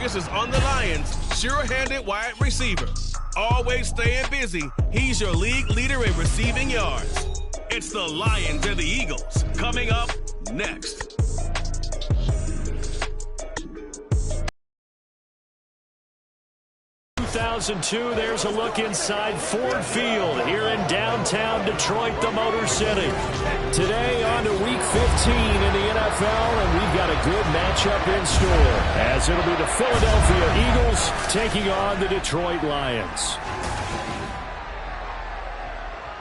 focus is on the Lions' sure-handed wide receiver. Always staying busy, he's your league leader in receiving yards. It's the Lions and the Eagles coming up next. In 2002, there's a look inside Ford Field here in downtown Detroit, the Motor City. Today on to Week 15 in the NFL, and we've got a good matchup in store, as it'll be the Philadelphia Eagles taking on the Detroit Lions.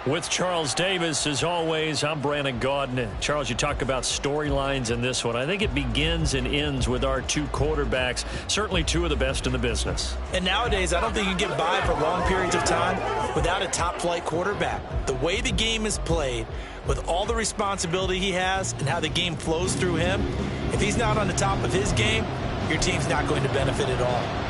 With Charles Davis, as always, I'm Brandon Gaudin. Charles, you talk about storylines in this one. I think it begins and ends with our two quarterbacks, certainly two of the best in the business. And nowadays, I don't think you can get by for long periods of time without a top-flight quarterback. The way the game is played, with all the responsibility he has and how the game flows through him, if he's not on the top of his game, your team's not going to benefit at all.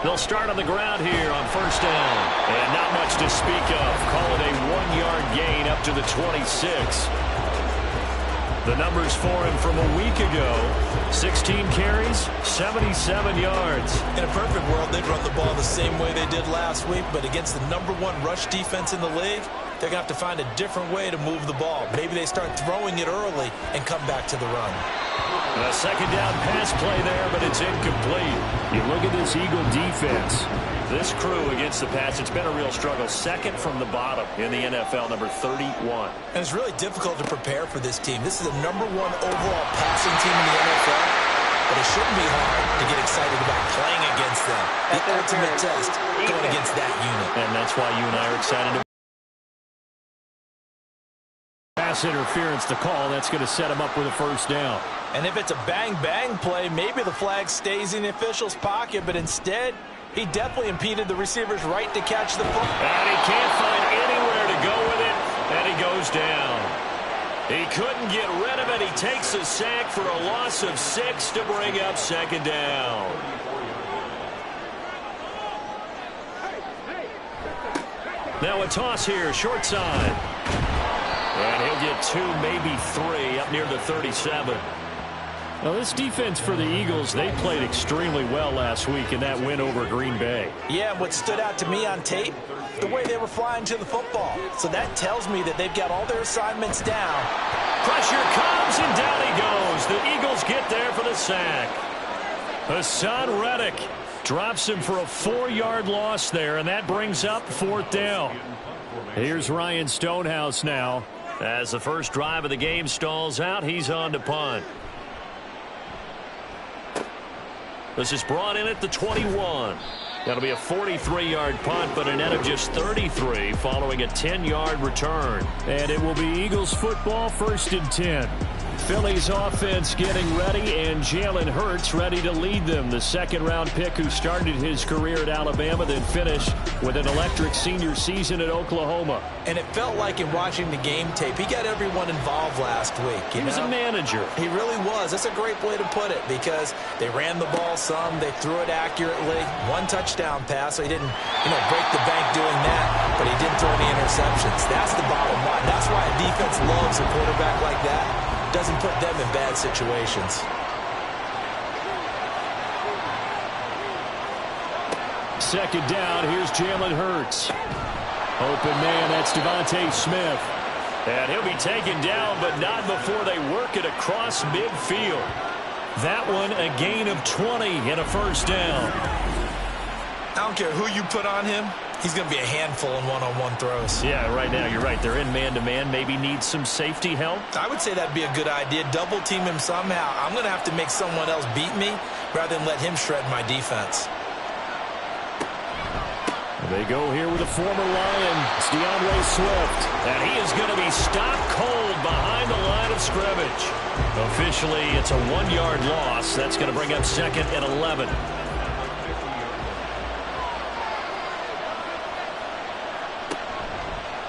They'll start on the ground here on first down. And not much to speak of. Call it a 1-yard gain up to the 26. The numbers for him from a week ago: 16 carries, 77 yards. In a perfect world, they'd run the ball the same way they did last week, but against the #1 rush defense in the league, they're going to have to find a different way to move the ball. Maybe they start throwing it early and come back to the run. A second down pass play there, but it's incomplete. You look at this Eagle defense. This crew against the pass, it's been a real struggle. Second from the bottom in the NFL, number 31. And it's really difficult to prepare for this team. This is the #1 overall passing team in the NFL, but it shouldn't be hard to get excited about playing against them. The ultimate test going against that unit. And that's why you and I are excited to pass interference to call. That's going to set him up with a first down. And if it's a bang-bang play, maybe the flag stays in the official's pocket, but instead, he definitely impeded the receiver's right to catch the ball. And he can't find anywhere to go with it, and he goes down. He couldn't get rid of it. He takes a sack for a loss of 6 to bring up second down. Now a toss here, short side. And he'll get 2, maybe 3, up near the 37. Now, this defense for the Eagles, they played extremely well last week in that win over Green Bay. Yeah, what stood out to me on tape, the way they were flying to the football. So that tells me that they've got all their assignments down. Pressure comes, and down he goes. The Eagles get there for the sack. Hassan Reddick drops him for a 4-yard loss there, and that brings up fourth down. Here's Ryan Stonehouse now. As the first drive of the game stalls out, he's on to punt. This is brought in at the 21. That'll be a 43-yard punt, but a net of just 33 following a 10-yard return. And it will be Eagles football, 1st and 10. Philly's offense getting ready, and Jalen Hurts ready to lead them. The second-round pick who started his career at Alabama, then finished with an electric senior season at Oklahoma. And it felt like in watching the game tape, he got everyone involved last week. He was a manager. He really was. That's a great way to put it, because they ran the ball some, they threw it accurately. 1 touchdown pass, so he didn't, break the bank doing that, but he didn't throw any interceptions. That's the bottom line. That's why a defense loves a quarterback like that. Doesn't put them in bad situations. Second down, here's Jalen Hurts. Open man, that's Devontae Smith. And he'll be taken down, but not before they work it across midfield. That one, a gain of 20 and a first down. I don't care who you put on him. He's going to be a handful in one-on-one throws. Yeah, right now, you're right. They're in man-to-man. Maybe need some safety help. I would say that'd be a good idea. Double team him somehow. I'm going to have to make someone else beat me rather than let him shred my defense. They go here with a former Lion. It's DeAndre Swift. And he is going to be stopped cold behind the line of scrimmage. Officially, it's a 1-yard loss. That's going to bring up 2nd and 11.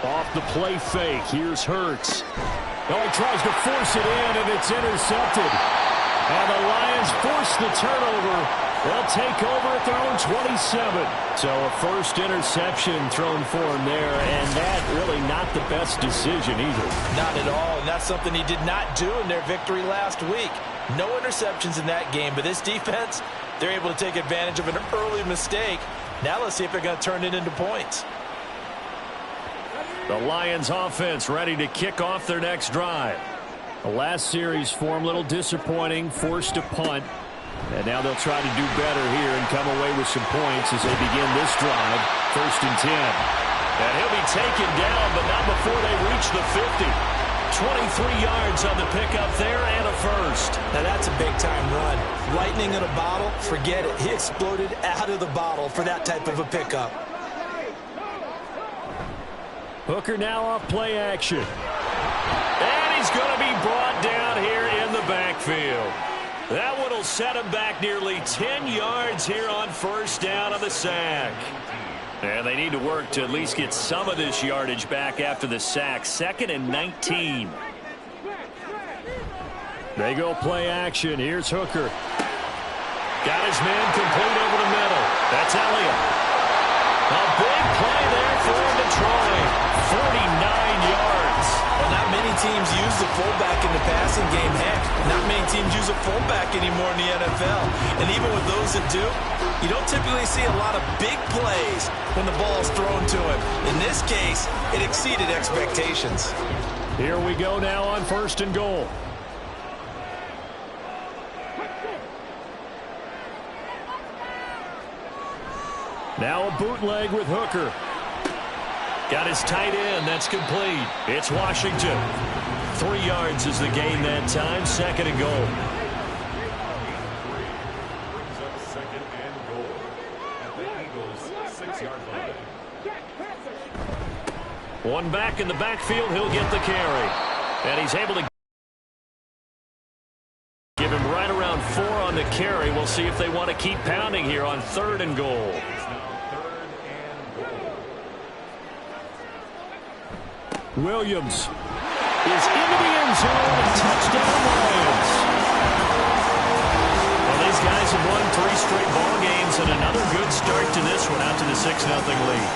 Off the play fake, here's Hurts. Oh, he tries to force it in, and it's intercepted. And the Lions force the turnover. They'll take over at their own 27. So a first interception thrown for him there, and that really not the best decision either. Not at all, and that's something he did not do in their victory last week. No interceptions in that game, but this defense, they're able to take advantage of an early mistake. Now let's see if they're going to turn it into points. The Lions offense ready to kick off their next drive. The last series for him, a little disappointing, forced a punt. And now they'll try to do better here and come away with some points as they begin this drive. 1st and 10. And he'll be taken down, but not before they reach the 50. 23 yards on the pickup there and a first. Now that's a big-time run. Lightning in a bottle, forget it. He exploded out of the bottle for that type of a pickup. Hooker now off play action. And he's going to be brought down here in the backfield. That one will set him back nearly 10 yards here on 1st down on the sack. And they need to work to at least get some of this yardage back after the sack. 2nd and 19. They go play action. Here's Hooker. Got his man complete over the middle. That's Elliott. A big play there for Detroit. 49 yards. Well, not many teams use the fullback in the passing game. Heck, not many teams use a fullback anymore in the NFL. And even with those that do, you don't typically see a lot of big plays when the ball is thrown to him. In this case, it exceeded expectations. Here we go now on 1st and goal. Now a bootleg with Hooker. Got his tight end. That's complete. It's Washington. 3 yards is the gain that time. 2nd and goal. Second and goal at the Eagles' 6-yard line. One back in the backfield. He'll get the carry. And he's able to give him right around 4 on the carry. We'll see if they want to keep pounding here on 3rd and goal. Williams is into the end zone. Touchdown Lions. Well, these guys have won 3 straight ball games and another good start to this one out to the 6-0 lead.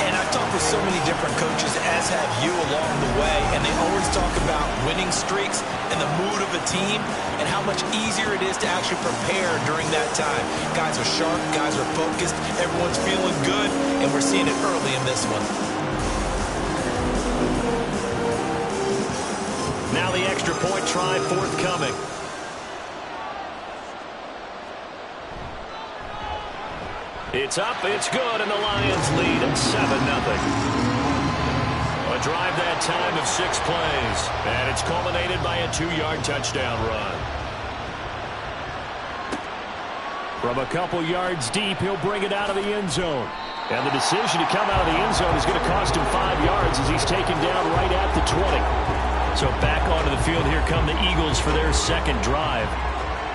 And I've talked with so many different coaches, as have you along the way, and they always talk about winning streaks and the mood of a team and how much easier it is to actually prepare during that time. Guys are sharp, guys are focused, everyone's feeling good, and we're seeing it early in this one. Now the extra point try forthcoming. It's up, it's good, and the Lions lead at 7-0. A drive that time of 6 plays, and it's culminated by a 2-yard touchdown run. From a couple yards deep, he'll bring it out of the end zone. And the decision to come out of the end zone is going to cost him 5 yards as he's taken down right at the 20. So back onto the field, here come the Eagles for their 2nd drive.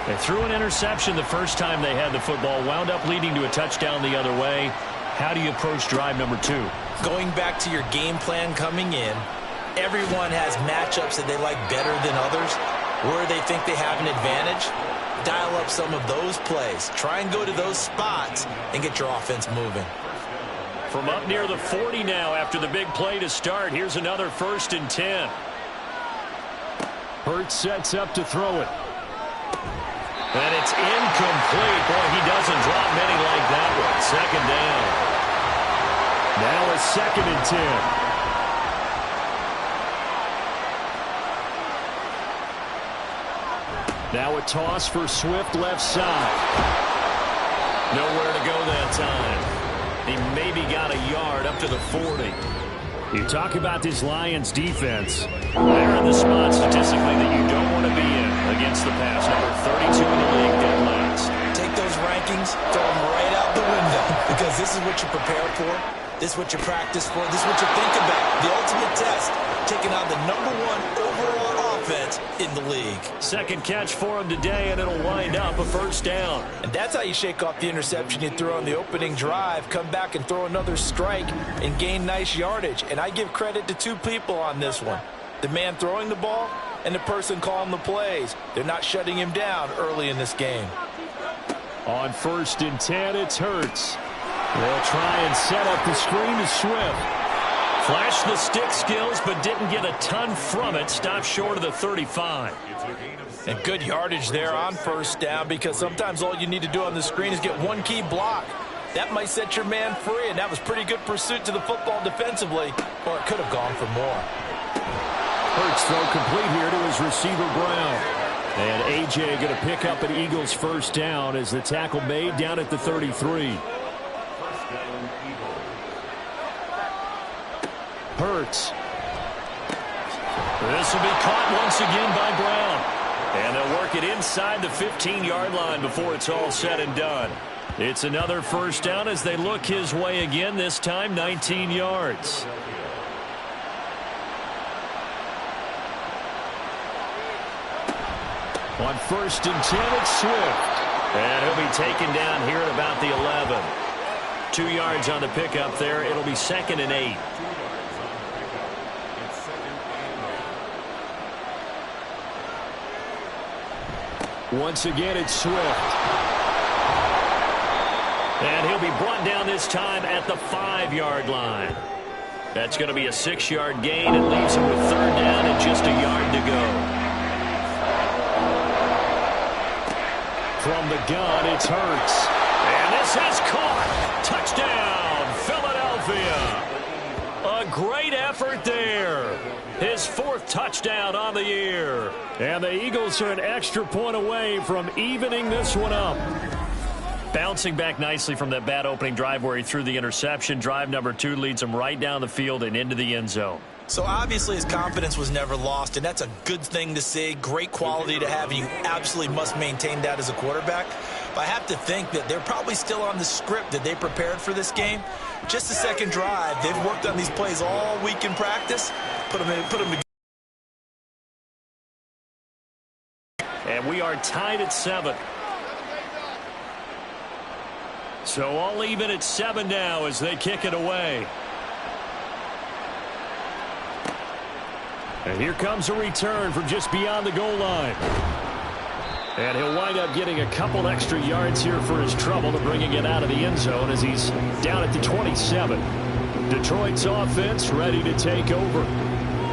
They threw an interception the first time they had the football, wound up leading to a touchdown the other way. How do you approach drive number 2? Going back to your game plan coming in, everyone has matchups that they like better than others, where they think they have an advantage. Dial up some of those plays. Try and go to those spots and get your offense moving. From up near the 40 now after the big play to start, here's another 1st and 10. Hurts sets up to throw it. And it's incomplete. Boy, he doesn't drop many like that one. 2nd down. Now a 2nd and 10. Now a toss for Swift left side. Nowhere to go that time. He maybe got a yard up to the 40. You talk about this Lions defense. They're in the spot statistically that you don't want to be in against the pass. Number 32 in the league, dead last. Take those rankings, throw them right out the window, because this is what you prepare for. This is what you practice for. This is what you think about. The ultimate test, taking on the #1 overall offense in the league. 2nd catch for him today, and it'll wind up a 1st down. And that's how you shake off the interception you threw on the opening drive, come back and throw another strike and gain nice yardage. And I give credit to 2 people on this one. The man throwing the ball and the person calling the plays. They're not shutting him down early in this game. On 1st and 10, it's Hurts. They'll try and set up the screen to Swift. Flashed the stick skills, but didn't get a ton from it. Stopped short of the 35. And good yardage there on 1st down, because sometimes all you need to do on the screen is get one key block. That might set your man free, and that was pretty good pursuit to the football defensively, or it could have gone for more. Hurts throw complete here to his receiver Brown. And A.J. going to pick up an Eagles 1st down as the tackle made down at the 33. Hurts. This will be caught once again by Brown. And they'll work it inside the 15-yard line before it's all said and done. It's another 1st down as they look his way again, this time 19 yards. On 1st and 10, it's Swift. And he'll be taken down here at about the 11. 2 yards on the pickup there. It'll be 2nd and 8. Once again, it's Swift. And he'll be brought down this time at the 5-yard line. That's going to be a 6-yard gain and leaves him with 3rd down and just a yard to go. From the gun, it's Hurts. And this is caught. Touchdown, Philadelphia. A great effort there. His 4th touchdown on the year. And the Eagles are an extra point away from evening this one up. Bouncing back nicely from that bad opening drive where he threw the interception. Drive number 2 leads him right down the field and into the end zone. So obviously his confidence was never lost, and that's a good thing to see. Great quality to have. You absolutely must maintain that as a quarterback. But I have to think that they're probably still on the script that they prepared for this game. Just the 2nd drive. They've worked on these plays all week in practice. Put them together. And we are tied at 7. So all even at 7 now as they kick it away. And here comes a return from just beyond the goal line. And he'll wind up getting a couple extra yards here for his trouble to bringing it out of the end zone as he's down at the 27. Detroit's offense ready to take over.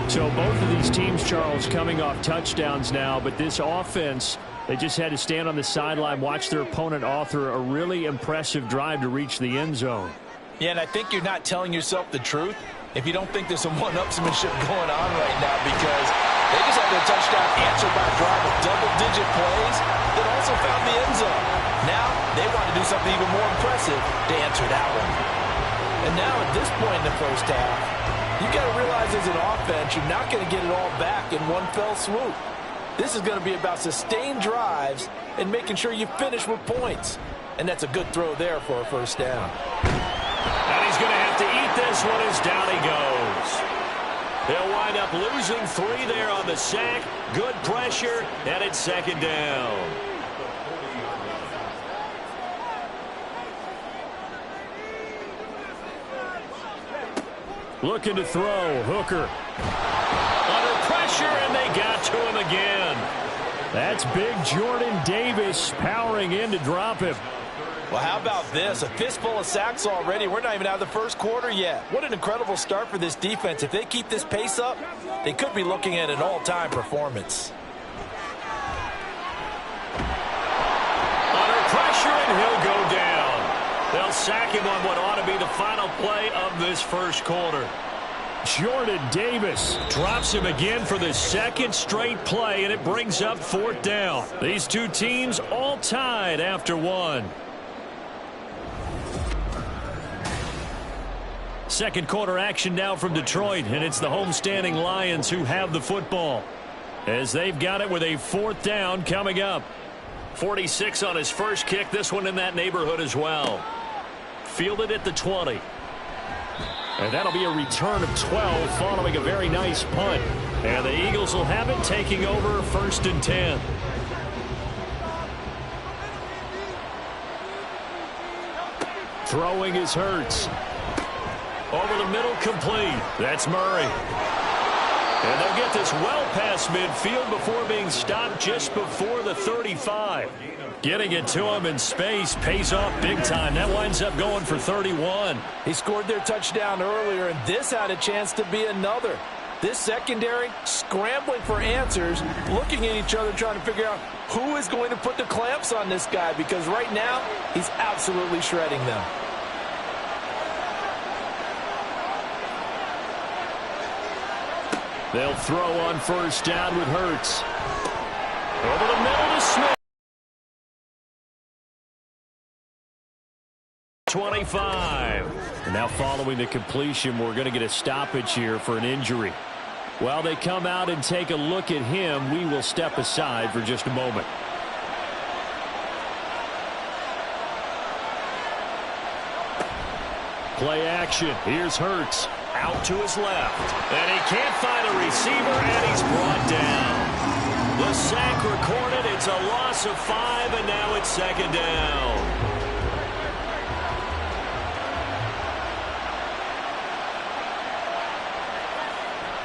So both of these teams, Charles, coming off touchdowns now, but this offense, they just had to stand on the sideline, watch their opponent author a really impressive drive to reach the end zone. Yeah, and I think you're not telling yourself the truth if you don't think there's some one-upsmanship going on right now, because they just had their touchdown answered by a drive of double-digit plays that also found the end zone. Now they want to do something even more impressive to answer that one. And now at this point in the 1st half, you got to realize as an offense, you're not going to get it all back in one fell swoop. This is going to be about sustained drives and making sure you finish with points. And that's a good throw there for a 1st down. And he's going to have to eat this one as down he goes. They'll wind up losing 3 there on the sack. Good pressure, and it's 2nd down. Looking to throw, Hooker. Under pressure, and they got to him again. That's big Jordan Davis powering in to drop him. Well, how about this? A fistful of sacks already. We're not even out of the 1st quarter yet. What an incredible start for this defense. If they keep this pace up, they could be looking at an all-time performance. Under pressure, and he'll go down. They'll sack him on what ought to be the final play of this 1st quarter. Jordan Davis drops him again for the 2nd straight play, and it brings up 4th down. These two teams all tied after 1. 2nd quarter action now from Detroit, and it's the homestanding Lions who have the football as they've got it with a 4th down coming up. 46 on his first kick, this one in that neighborhood as well. Fielded at the 20. And that'll be a return of 12 following a very nice punt. And the Eagles will have it, taking over 1st and 10. Throwing is Hurts. Over the middle, complete. That's Murray. And they'll get this well past midfield before being stopped just before the 35. Getting it to him in space pays off big time. That winds up going for 31. He scored their touchdown earlier, and this had a chance to be another. This secondary scrambling for answers, looking at each other, trying to figure out who is going to put the clamps on this guy, because right now he's absolutely shredding them. They'll throw on first down with Hurts. Over the middle to Smith. 25. And now following the completion, we're going to get a stoppage here for an injury. While they come out and take a look at him, we will step aside for just a moment. Play action. Here's Hurts. Out to his left. And he can't find a receiver, and he's brought down. The sack recorded. It's a loss of 5, and now it's second down.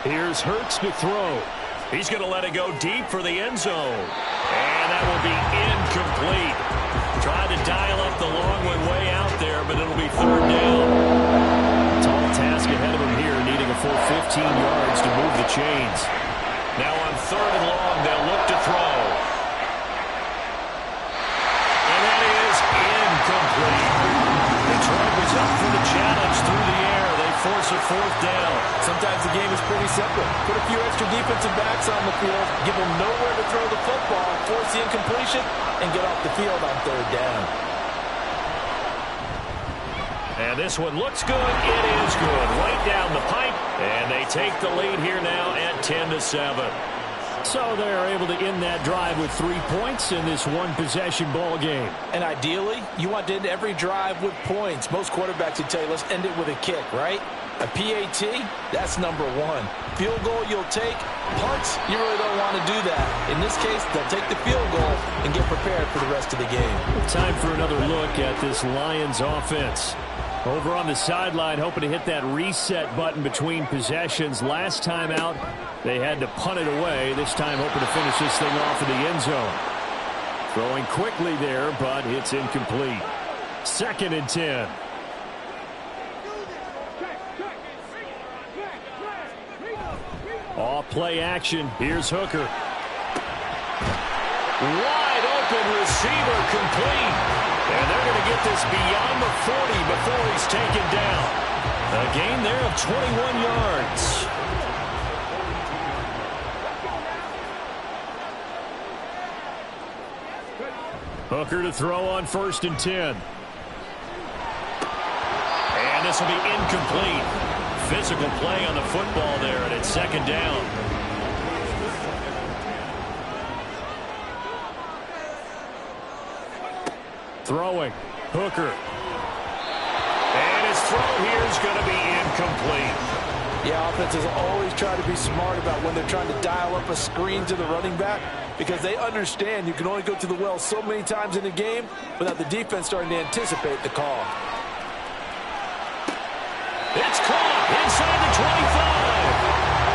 Here's Hurts to throw. He's going to let it go deep for the end zone. And that will be incomplete. Tried to dial up the long one way out there, but it'll be third down. Tall task ahead of him here, needing a full 15 yards to move the chains. Now on third and long, they'll look to throw. And that is incomplete. Detroit was up for the challenge through the air. They force a fourth down. Sometimes the game is pretty simple. Put a few extra defensive backs on the field, give them nowhere to throw the football, force the incompletion, and get off the field on third down. And this one looks good. It is good. Right down the pipe. And they take the lead here now at 10-7. So they're able to end that drive with 3 points in this one-possession ball game. And ideally, you want to end every drive with points. Most quarterbacks would tell you, let's end it with a kick, right? A PAT, that's number one. Field goal you'll take. Punts, you really don't want to do that. In this case, they'll take the field goal and get prepared for the rest of the game. Time for another look at this Lions offense. Over on the sideline, hoping to hit that reset button between possessions. Last time out, they had to punt it away. This time, hoping to finish this thing off in the end zone. Throwing quickly there, but it's incomplete. 2nd and 10. Off play action. Here's Hooker. Wide open receiver, complete. And they're going to get this beyond the 40 before he's taken down. A gain there of 21 yards. Hooker to throw on 1st and 10. And this will be incomplete. Physical play on the football there, and it's 2nd down. Throwing. Hooker. And his throw here is going to be incomplete. Yeah, offenses always try to be smart about when they're trying to dial up a screen to the running back, because they understand you can only go to the well so many times in a game without the defense starting to anticipate the call. It's caught inside the 25.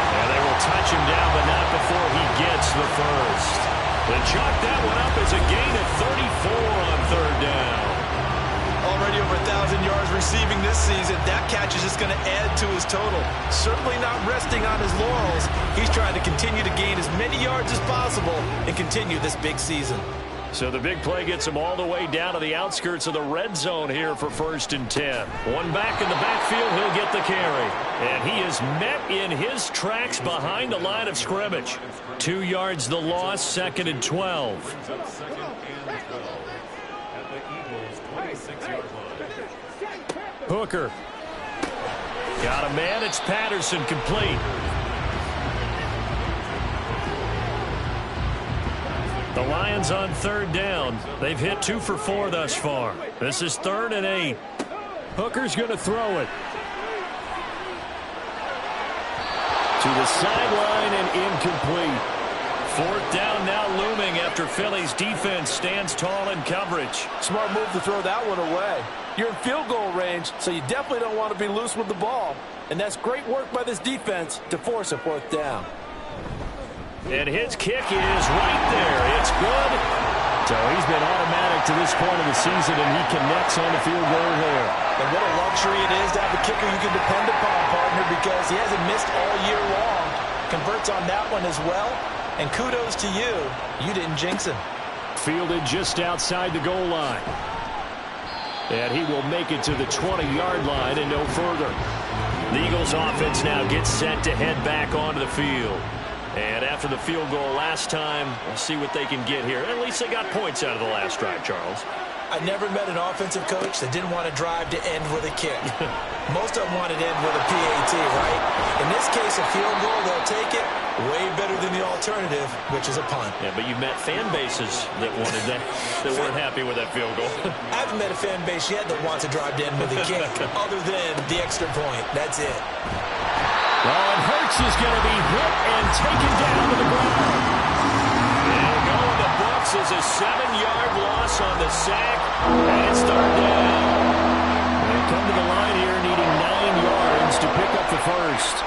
And they will touch him down, but not before he gets the first. They chalk that one up as a gain of 34 on 3rd down. Already over 1,000 yards receiving this season. That catch is just going to add to his total. Certainly not resting on his laurels. He's trying to continue to gain as many yards as possible and continue this big season. So the big play gets him all the way down to the outskirts of the red zone here for 1st and 10. One back in the backfield, he'll get the carry. And he is met in his tracks behind the line of scrimmage. 2 yards the loss, 2nd and 12. Hooker. Got a man, it's Patterson, complete. The Lions on 3rd down. They've hit 2 for 4 thus far. This is 3rd and 8. Hooker's going to throw it. To the sideline and incomplete. 4th down now looming at after Philly's defense stands tall in coverage. Smart move to throw that one away. You're in field goal range, so you definitely don't want to be loose with the ball. And that's great work by this defense to force a fourth down. And his kick is right there. It's good. So he's been automatic to this point of the season, and he connects on the field goal there. And what a luxury it is to have a kicker you can depend upon, partner, because he hasn't missed all year long. Converts on that one as well. And kudos to you. You didn't jinx him. Fielded just outside the goal line. And he will make it to the 20-yard line and no further. The Eagles offense now gets set to head back onto the field. And after the field goal last time, we'll see what they can get here. At least they got points out of the last drive, Charles. I never met an offensive coach that didn't want to drive to end with a kick. Most of them wanted to end with a PAT, right? In this case, a field goal, they'll take it. Way better than the alternative, which is a punt. Yeah, but you met fan bases that wanted that weren't happy with that field goal. I haven't met a fan base yet that wants to drive to end with a kick, other than the extra point. That's it. Well, and Hurts is going to be hit and taken down to the ground. It'll go in the books as a 7-yard loss on the sack, and it's third down. They come to the line here needing 9 yards to pick up the first.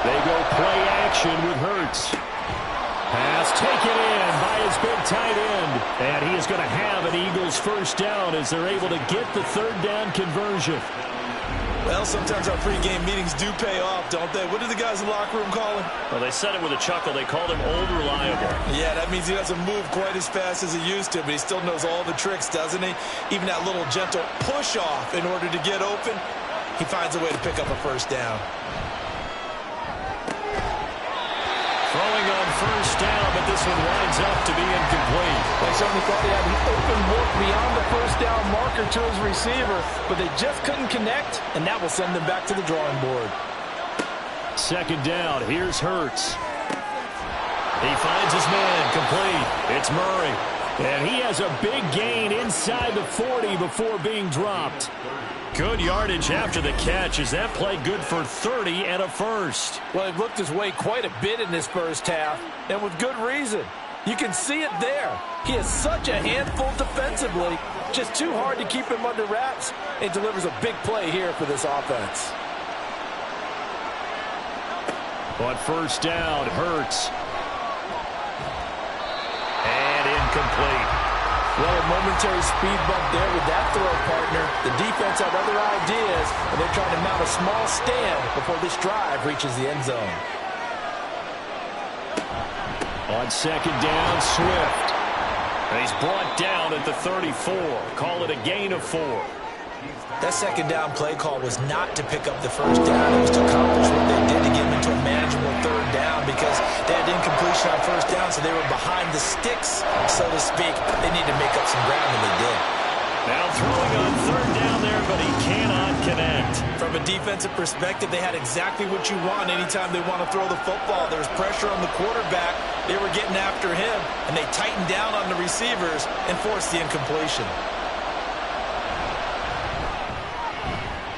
They go play action with Hurts. Pass taken in by his big tight end. And he is going to have an Eagles first down as they're able to get the third down conversion. Well, sometimes our pregame meetings do pay off, don't they? What do the guys in the locker room call him? Well, they said it with a chuckle. They called him Old Reliable. Yeah, that means he doesn't move quite as fast as he used to, but he still knows all the tricks, doesn't he? Even that little gentle push-off in order to get open, he finds a way to pick up a first down. Throwing on first down, but this one winds up to be incomplete. They certainly thought he had an open look beyond the first down marker to his receiver, but they just couldn't connect, and that will send them back to the drawing board. Second down, here's Hurts. He finds his man, complete. It's Murray. And he has a big gain inside the 40 before being dropped. Good yardage after the catch. Is that play good for 30 and a first? Well, he looked his way quite a bit in this first half, and with good reason. You can see it there. He is such a handful defensively. Just too hard to keep him under wraps, and delivers a big play here for this offense. On first down, Hurts. And incomplete. Well, a momentary speed bump there with that throw, partner. The defense had other ideas, and they're trying to mount a small stand before this drive reaches the end zone. On second down, Swift. And he's brought down at the 34. Call it a gain of 4. That second down play call was not to pick up the first down. It was to accomplish what they did to get them into a manageable third down because they had incompletion on first down, so they were behind the sticks, so to speak. They needed to make up some ground, and they did. Now throwing on third down there, but he cannot connect. From a defensive perspective, they had exactly what you want anytime they want to throw the football. There was pressure on the quarterback. They were getting after him, and they tightened down on the receivers and forced the incompletion.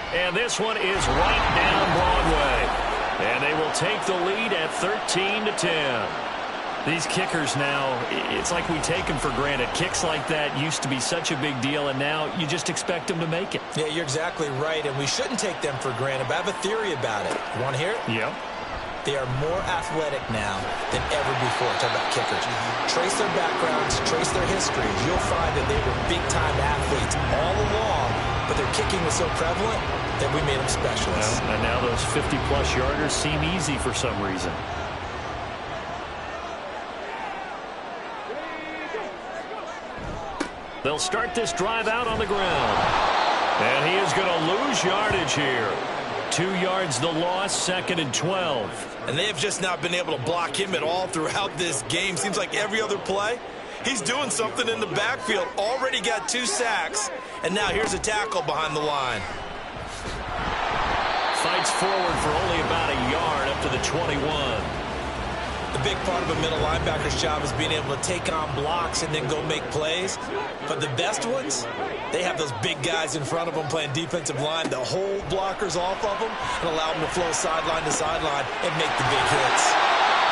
And this one is right down Broadway. And they will take the lead at 13-10. These kickers now, it's like we take them for granted. Kicks like that used to be such a big deal, and now you just expect them to make it. Yeah, you're exactly right, and we shouldn't take them for granted, but I have a theory about it. You want to hear it? Yep. They are more athletic now than ever before. Talk about kickers. Trace their backgrounds, trace their histories. You'll find that they were big-time athletes all along, but their kicking was so prevalent that we made them specialists. Well, and now those 50-plus yarders seem easy for some reason. They'll start this drive out on the ground. And he is going to lose yardage here. 2 yards the loss, 2nd and 12. And they have just not been able to block him at all throughout this game. Seems like every other play, he's doing something in the backfield. Already got 2 sacks, and now here's a tackle behind the line. Fights forward for only about a yard up to the 21. The big part of a middle linebacker's job is being able to take on blocks and then go make plays. But the best ones, they have those big guys in front of them playing defensive line to hold blockers off of them and allow them to flow sideline to sideline and make the big hits.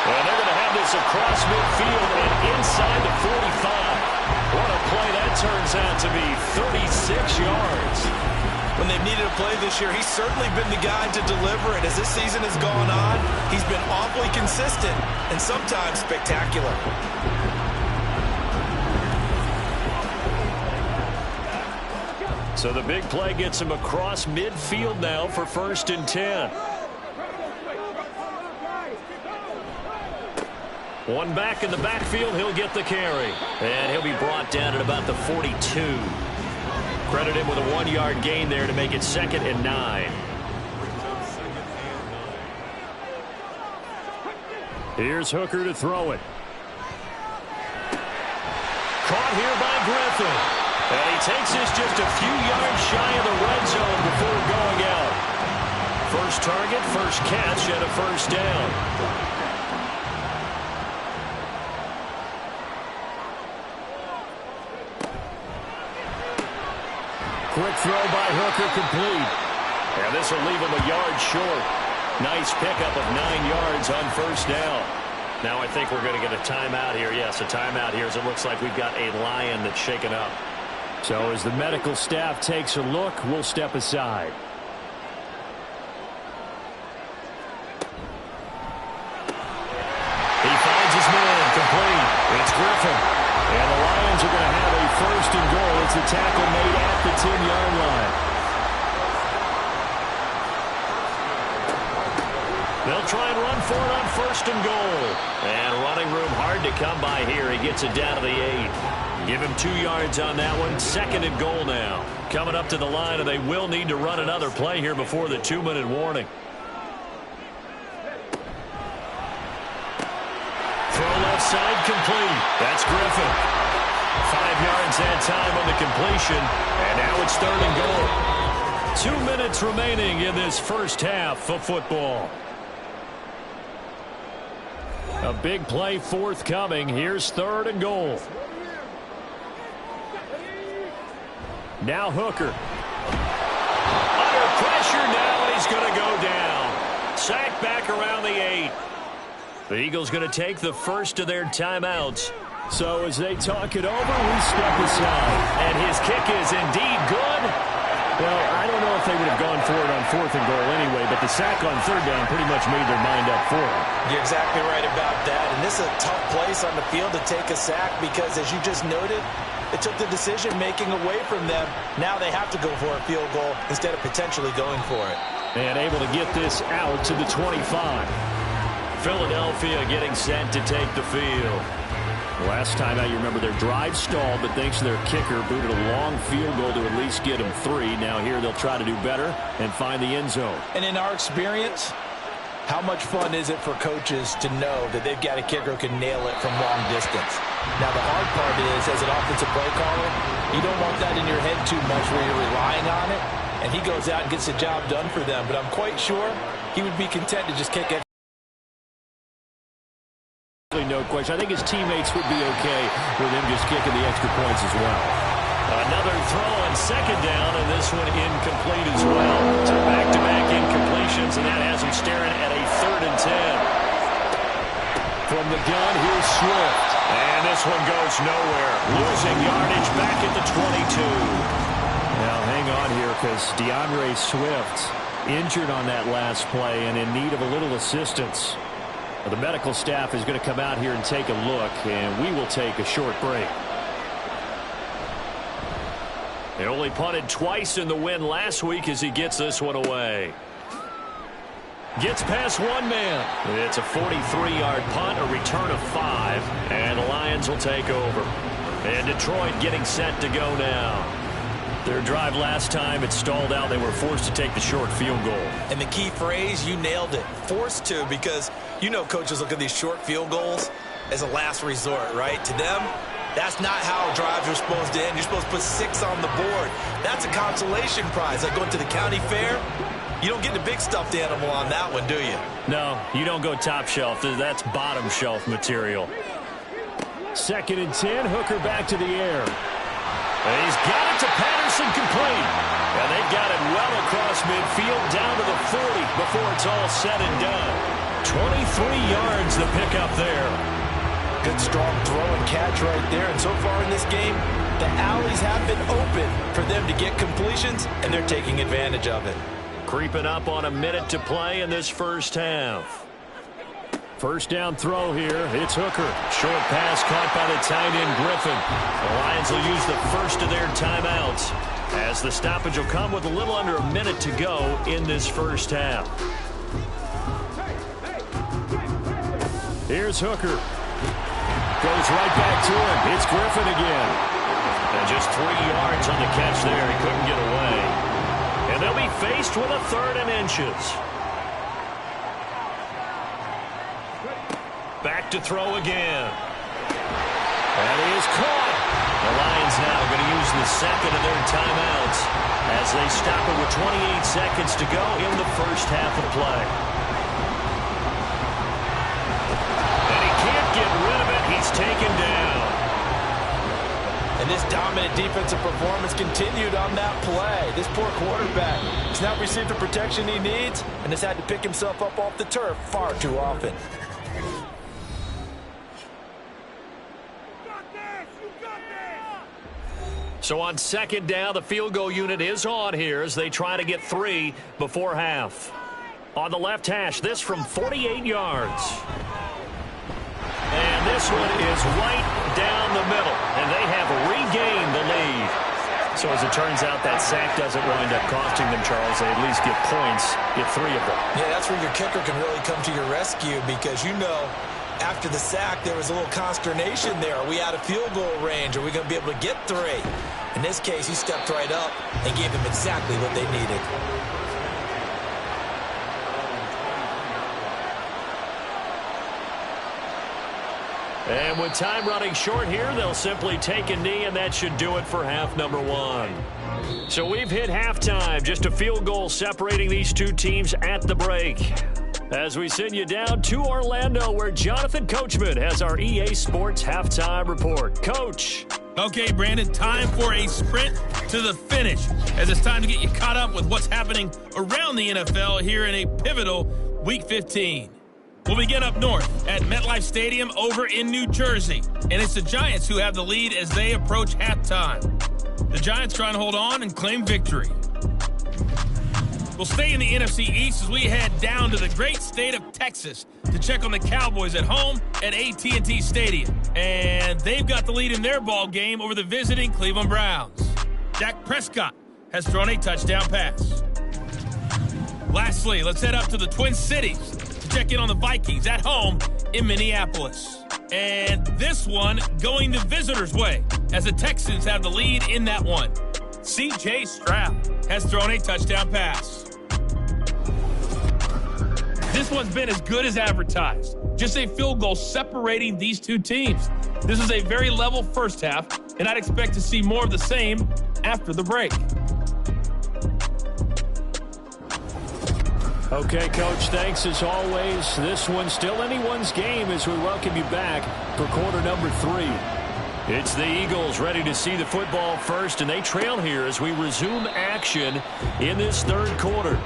Well, they're going to have this across midfield and When they've needed a play this year, he's certainly been the guy to deliver it. As this season has gone on, he's been awfully consistent and sometimes spectacular. So the big play gets him across midfield now for 1st and 10. One back in the backfield, he'll get the carry. And he'll be brought down at about the 42. Credit him with a 1-yard gain there to make it 2nd and 9. Here's Hooker to throw it. Caught here by Griffin. And he takes this just a few yards shy of the red zone before going out. First target, first catch, and a 1st down. Quick throw by Hooker, complete. And this will leave him a yard short. Nice pickup of 9 yards on 1st down. Now I think we're going to get a timeout here. Yes, a timeout here as it looks like we've got a Lion that's shaken up. So as the medical staff takes a look, we'll step aside. He finds his man, complete. It's Griffin. And the Lions are going to have a 1st and goal. It's a tackle made at the 10-yard line. They'll try and run for it on 1st and goal. And running room hard to come by here. He gets it down to the 8. Give him 2 yards on that one. 2nd and goal now. Coming up to the line, and they will need to run another play here before the 2-minute warning. Throw left side, complete. That's Griffin. 5 yards that time on the completion. And now it's 3rd and goal. 2 minutes remaining in this first half of football. A big play forthcoming. Here's 3rd and goal. Now Hooker. Under pressure now, and he's going to go down. Sacked back around the 8. The Eagles going to take the first of their timeouts. So as they talk it over, we step aside. And his kick is indeed good. Well, I don't know if they would have gone for it on 4th and goal anyway, but the sack on 3rd down pretty much made their mind up for it. You're exactly right about that. And this is a tough place on the field to take a sack because, as you just noted, it took the decision-making away from them. Now they have to go for a field goal instead of potentially going for it. And able to get this out to the 25. Philadelphia getting set to take the field. Last time out, you remember their drive stalled, but thanks to their kicker, booted a long field goal to at least get them 3. Now here they'll try to do better and find the end zone. And in our experience, how much fun is it for coaches to know that they've got a kicker who can nail it from long distance? Now, the hard part is, as an offensive play caller, you don't want that in your head too much where you're relying on it, and he goes out and gets the job done for them. But I'm quite sure he would be content to just kick it. No question. I think his teammates would be okay with him just kicking the extra points as well. Another throw on 2nd down, and this one incomplete as well. So back-to-back incompletions, and that has him staring at a 3rd and 10. From the gun, here's Swift. And this one goes nowhere. Losing yardage back at the 22. Now, hang on here because DeAndre Swift injured on that last play and in need of a little assistance. The medical staff is going to come out here and take a look, and we will take a short break. They only punted twice in the win last week as he gets this one away. Gets past one man. It's a 43-yard punt, a return of 5, and the Lions will take over. And Detroit getting set to go now. Their drive last time, it stalled out. They were forced to take the short field goal. And the key phrase, you nailed it. Forced to, because you know coaches look at these short field goals as a last resort, right? To them, that's not how drives are supposed to end. You're supposed to put 6 on the board. That's a consolation prize. Like going to the county fair, you don't get the big stuffed animal on that one, do you? No, you don't go top shelf. That's bottom shelf material. 2nd and 10, Hooker back to the air. And he's got it to Patterson, complete. And they've got it well across midfield down to the 40 before it's all said and done. 23 yards the pickup there. good, strong throw and catch right there. And so far in this game, the alleys have been open for them to get completions, and they're taking advantage of it. Creeping up on a minute to play in this first half. First down throw here. It's Hooker. Short pass caught by the tight end Griffin. The Lions will use the first of their timeouts, as the stoppage will come with a little under a minute to go in this first half. Here's Hooker. Goes right back to him. It's Griffin again. And just 3 yards on the catch there. He couldn't get away. And they'll be faced with a 3rd and inches. Back to throw again. That is caught. The Lions now going to use the second of their timeouts as they stop it with 28 seconds to go in the first half of play. And he can't get rid of it. He's taken down. And this dominant defensive performance continued on that play. This poor quarterback has not received the protection he needs and has had to pick himself up off the turf far too often. So on second down, the field goal unit is on here as they try to get 3 before half. On the left hash, this from 48 yards. And this one is right down the middle, and they have regained the lead. So as it turns out, that sack doesn't wind up costing them, Charles. They at least get points, get 3 of them. Yeah, that's where your kicker can really come to your rescue, because you know after the sack there was a little consternation there. Are we out of field goal range? Are we going to be able to get 3? In this case, he stepped right up and gave them exactly what they needed. And with time running short here, they'll simply take a knee, and that should do it for half number 1. So we've hit halftime. Just a field goal separating these two teams at the break. As we send you down to Orlando, where Jonathan Coachman has our EA Sports Halftime Report. Coach. Okay, Brandon, time for a sprint to the finish, as it's time to get you caught up with what's happening around the NFL here in a pivotal Week 15. We'll begin up north at MetLife Stadium over in New Jersey, and it's the Giants who have the lead as they approach halftime. The Giants trying to hold on and claim victory. We'll stay in the NFC East as we head down to the great state of Texas to check on the Cowboys at home at AT&T Stadium. And they've got the lead in their ball game over the visiting Cleveland Browns. Dak Prescott has thrown a touchdown pass. Lastly, let's head up to the Twin Cities to check in on the Vikings at home in Minneapolis. And this one going the visitors' way as the Texans have the lead in that one. C.J. Stroud has thrown a touchdown pass. This one's been as good as advertised. Just a field goal separating these two teams. This is a very level first half, and I'd expect to see more of the same after the break. Okay, Coach, thanks as always. This one's still anyone's game as we welcome you back for quarter number 3. It's the Eagles ready to see the football first, and they trail here as we resume action in this third quarter.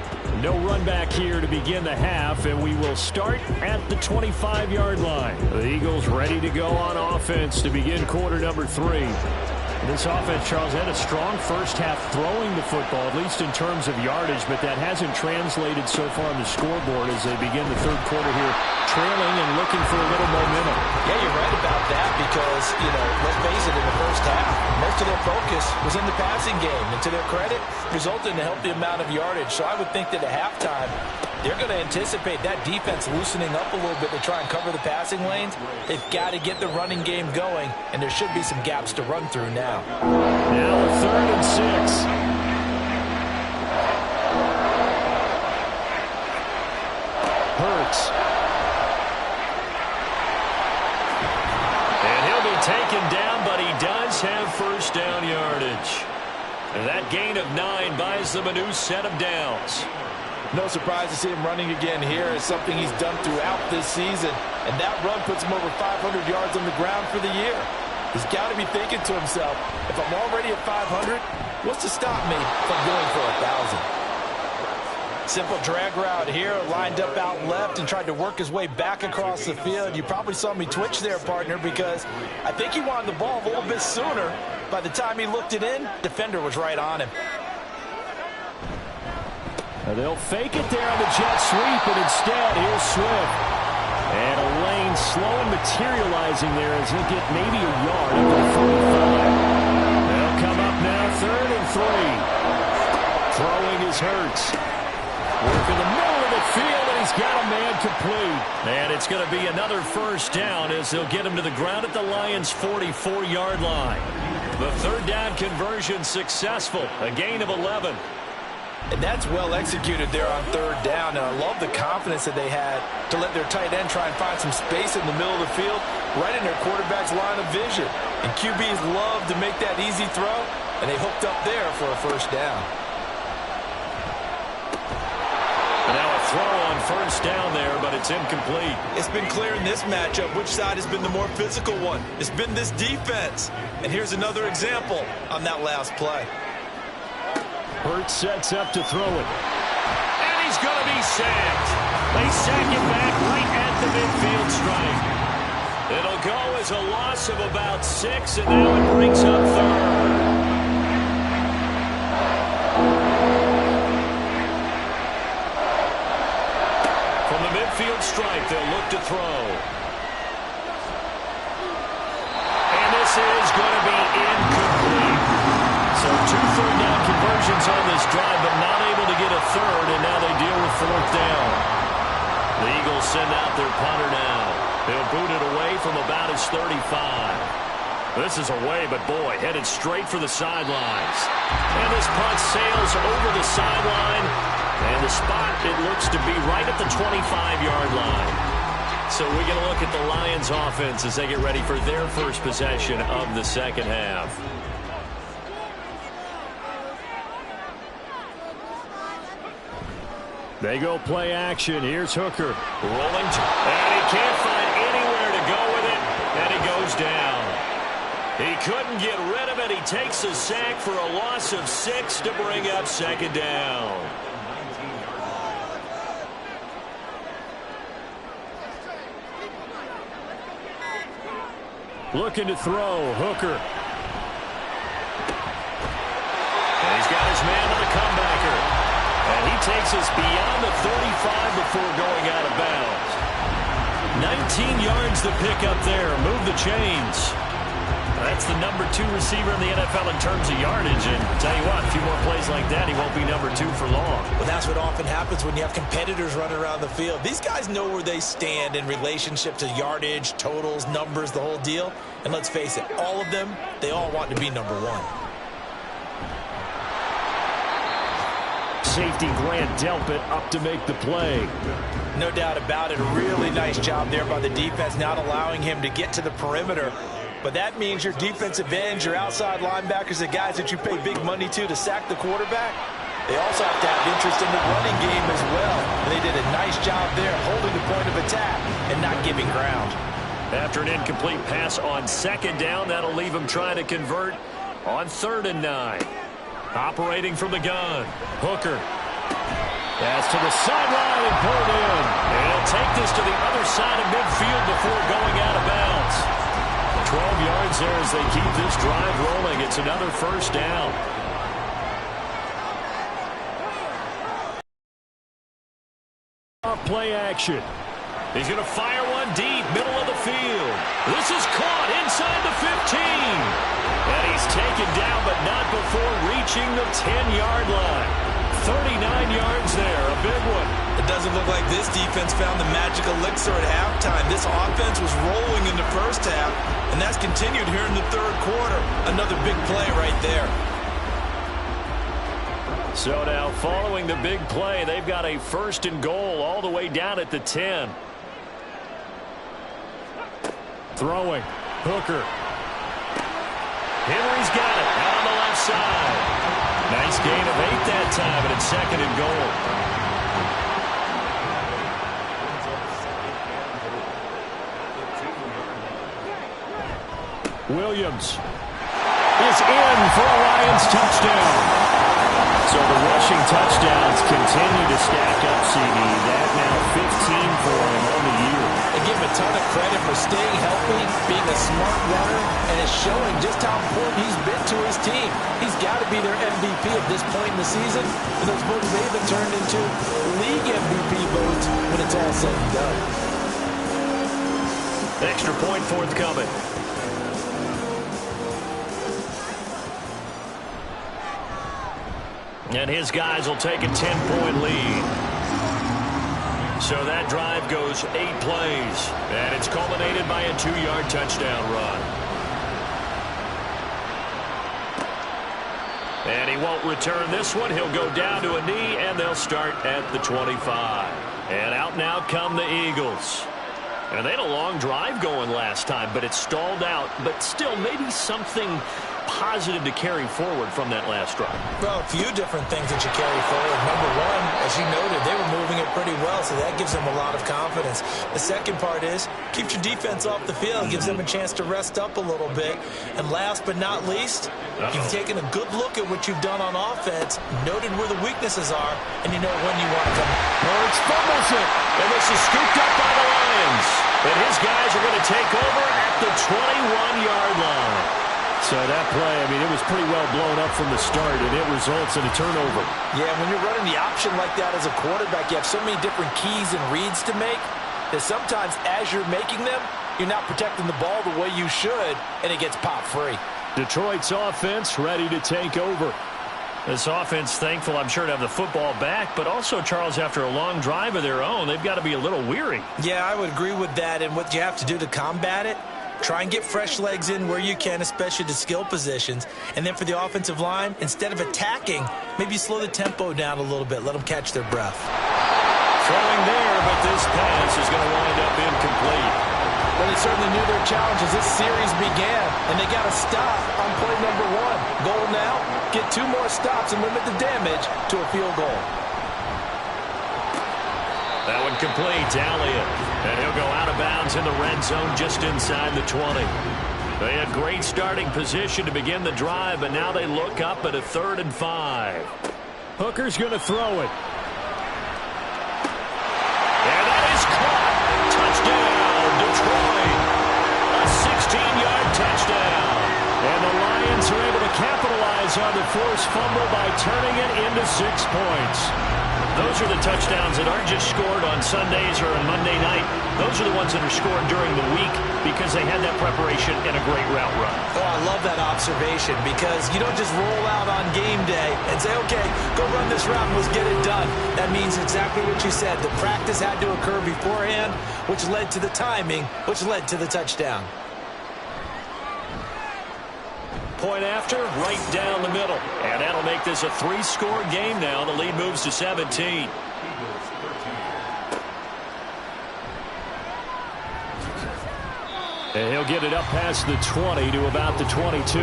No run back here to begin the half, and we will start at the 25-yard line. The Eagles ready to go on offense to begin quarter number 3. This offense, Charles, had a strong first half throwing the football, at least in terms of yardage, but that hasn't translated so far on the scoreboard as they begin the third quarter here, trailing and looking for a little momentum. Yeah, you're right about that because, let's face it, in the first half, most of their focus was in the passing game, and to their credit, resulted in a healthy amount of yardage. So I would think that at halftime, they're going to anticipate that defense loosening up a little bit to try and cover the passing lanes. They've got to get the running game going, and there should be some gaps to run through now. Now 3rd and 6. Hurts. And he'll be taken down, but he does have first down yardage. And that gain of 9 buys them a new set of downs. No surprise to see him running again here. It's something he's done throughout this season. And that run puts him over 500 yards on the ground for the year. He's got to be thinking to himself, if I'm already at 500, what's to stop me from going for 1,000? Simple drag route here, lined up out left and tried to work his way back across the field. You probably saw me twitch there, partner, because I think he wanted the ball a little bit sooner. By the time he looked it in, defender was right on him. They'll fake it there on the jet sweep, and instead, here's Swift. And a lane slow and materializing there as he'll get maybe a yard up to the 45. They'll come up now, 3rd and 3. Throwing is Hurts. Work in the middle of the field, and he's got a man complete. And it's going to be another first down as they'll get him to the ground at the Lions' 44-yard line. The 3rd down conversion successful, a gain of 11. And that's well executed there on 3rd down. And I love the confidence that they had to let their tight end try and find some space in the middle of the field, right in their quarterback's line of vision. And QBs love to make that easy throw, and they hooked up there for a first down. Now a throw on first down there, but it's incomplete. It's been clear in this matchup which side has been the more physical one. It's been this defense. And here's another example on that last play. Hurts sets up to throw it. And he's going to be sacked. They sack him back right at the midfield stripe. It'll go as a loss of about 6, and now it brings up 3rd. From the midfield stripe, they'll look to throw. And this is going to be incomplete. So 2 third down conversions on this drive, but not able to get a 3rd, and now they deal with 4th down. The Eagles send out their punter now. They'll boot it away from about his 35. This is away, but boy, headed straight for the sidelines. And this punt sails over the sideline, and the spot, it looks to be right at the 25-yard line. So we're going to look at the Lions offense as they get ready for their first possession of the second half. They go play action. Here's Hooker. Rolling. And he can't find anywhere to go with it. And he goes down. He couldn't get rid of it. He takes a sack for a loss of 6 to bring up 2nd down. Looking to throw. Hooker. And he's got his man to the comebacker. And he takes us beyond the 35 before going out of bounds. 19 yards to pick up there. Move the chains. That's the number 2 receiver in the NFL in terms of yardage. And tell you what, a few more plays like that, he won't be number 2 for long. Well, that's what often happens when you have competitors running around the field. These guys know where they stand in relationship to yardage, totals, numbers, the whole deal. And let's face it, all of them, they all want to be number 1. Safety Grant Delpit up to make the play. No doubt about it. A really nice job there by the defense, not allowing him to get to the perimeter. But that means your defensive ends, your outside linebackers, the guys that you pay big money to sack the quarterback, they also have to have interest in the running game as well. And they did a nice job there holding the point of attack and not giving ground. After an incomplete pass on 2nd down, that'll leave him trying to convert on 3rd and 9. Operating from the gun. Hooker. Pass to the sideline and pulled in. And he'll take this to the other side of midfield before going out of bounds. 12 yards there as they keep this drive rolling. It's another first down. Play action. He's going to fire one deep, middle of the field. This is caught inside the 15. And he's taken down, but not before reaching the 10-yard line. 39 yards there, a big one. It doesn't look like this defense found the magic elixir at halftime. This offense was rolling in the first half, and that's continued here in the 3rd quarter. Another big play right there. So now, following the big play, they've got a 1st and goal all the way down at the 10. Throwing. Hooker. Henry's got it out on the left side. Nice gain of 8 that time, and it's 2nd and goal. Williams is in for a Lions touchdown. So the rushing touchdowns continue to stack up, CD. That now 15 for him on the year. I give him a ton of credit for staying healthy, being a smart runner, and it's showing just how important he's been to his team. He's got to be their MVP at this point in the season, and those votes may have been turned into league MVP votes when it's all said and done. Extra point forthcoming. And his guys will take a 10-point lead. So that drive goes 8 plays. And it's culminated by a 2-yard touchdown run. And he won't return this one. He'll go down to a knee, and they'll start at the 25. And out now come the Eagles. And they had a long drive going last time, but it stalled out. But still, maybe something positive to carry forward from that last drive. Well, a few different things that you carry forward. Number one, as you noted, they were moving it pretty well, so that gives them a lot of confidence. The second part is, keeps your defense off the field, gives them a chance to rest up a little bit. And last but not least, you've taken a good look at what you've done on offense, noted where the weaknesses are, and you know when you want to come. Lawrence fumbles it, and this is scooped up by the Lions. And his guys are going to take over at the 21-yard line. So that play, I mean, it was pretty well blown up from the start, and it results in a turnover. Yeah, when you're running the option like that as a quarterback, you have so many different keys and reads to make that sometimes as you're making them, you're not protecting the ball the way you should, and it gets popped free. Detroit's offense ready to take over. This offense thankful, I'm sure, to have the football back, but also, Charles, after a long drive of their own, they've got to be a little weary. Yeah, I would agree with that, and what you have to do to combat it, try and get fresh legs in where you can, especially the skill positions. And then for the offensive line, instead of attacking, maybe slow the tempo down a little bit. Let them catch their breath. Throwing there, but this pass is going to wind up incomplete. Well, they certainly knew their challenge as this series began, and they got to stop on play number 1. Goal now, get 2 more stops and limit the damage to a field goal. That one complete to Elliott. And he'll go out of bounds in the red zone just inside the 20. They had great starting position to begin the drive, but now they look up at a 3rd and 5. Hooker's going to throw it. And that is caught. Touchdown, Detroit. A 16-yard touchdown. And the Lions are able to capitalize on the forced fumble by turning it into 6 points. Those are the touchdowns that aren't just scored on Sundays or on Monday night. Those are the ones that are scored during the week because they had that preparation and a great route run. Oh, I love that observation because you don't just roll out on game day and say, okay, go run this route and let's get it done. That means exactly what you said. The practice had to occur beforehand, which led to the timing, which led to the touchdown. Point after, right down the middle. And that'll make this a 3-score game now. The lead moves to 17. And he'll get it up past the 20 to about the 22.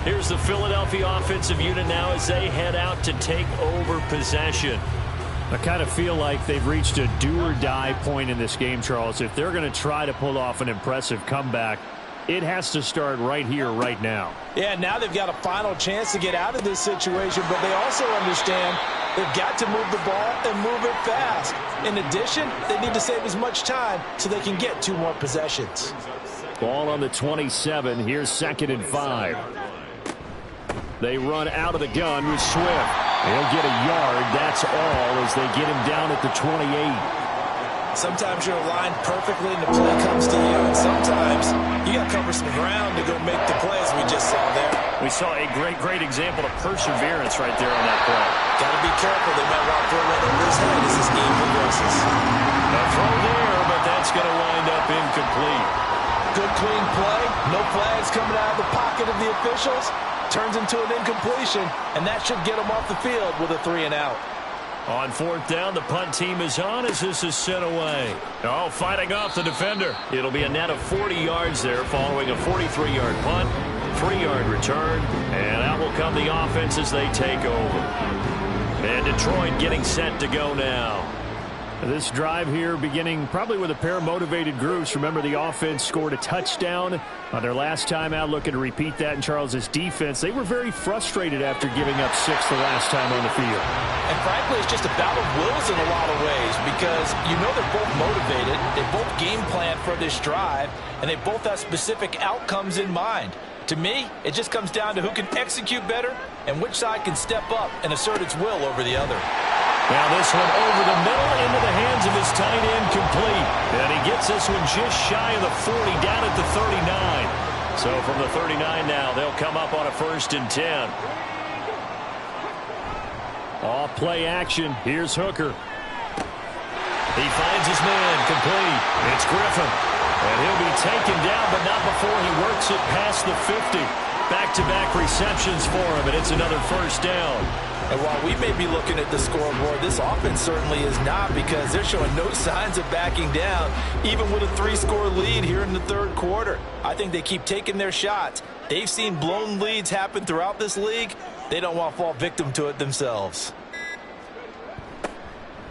Here's the Philadelphia offensive unit now as they head out to take over possession. I kind of feel like they've reached a do-or-die point in this game, Charles. If they're going to try to pull off an impressive comeback, it has to start right here, right now. Yeah, now they've got a final chance to get out of this situation, but they also understand they've got to move the ball and move it fast. In addition, they need to save as much time so they can get 2 more possessions. Ball on the 27. Here's 2nd and 5. They run out of the gun with Swift. He'll get a yard. That's all as they get him down at the 28. Sometimes you're aligned perfectly and the play comes to you, and sometimes you got to cover some ground to go make the play, as we just saw there. We saw a great example of perseverance right there on that play. Got to be careful. They might want to throw it over his head as this game progresses. A throw there, but that's going to wind up incomplete. Good, clean play. No flags coming out of the pocket of the officials. Turns into an incompletion, and that should get them off the field with a 3 and out. On 4th down, the punt team is on as this is sent away. Oh, fighting off the defender. It'll be a net of 40 yards there following a 43-yard punt, 3-yard return, and out will come the offense as they take over. And Detroit getting set to go now. This drive here beginning probably with a pair of motivated groups. Remember, the offense scored a touchdown on their last time out, looking to repeat that in Charles's defense. They were very frustrated after giving up 6 the last time on the field. And frankly, it's just a battle of wills in a lot of ways because you know they're both motivated. They both game plan for this drive, and they both have specific outcomes in mind. To me, it just comes down to who can execute better and which side can step up and assert its will over the other. Now this one over the middle into the hands of his tight end, complete. And he gets this one just shy of the 40, down at the 39. So from the 39 now, they'll come up on a 1st and 10. Off play action. Here's Hooker. He finds his man, complete. It's Griffin. And he'll be taken down, but not before he works it past the 50. Back-to-back receptions for him, and it's another 1st down. And while we may be looking at the scoreboard, this offense certainly is not, because they're showing no signs of backing down, even with a 3-score lead here in the 3rd quarter. I think they keep taking their shots. They've seen blown leads happen throughout this league. They don't want to fall victim to it themselves.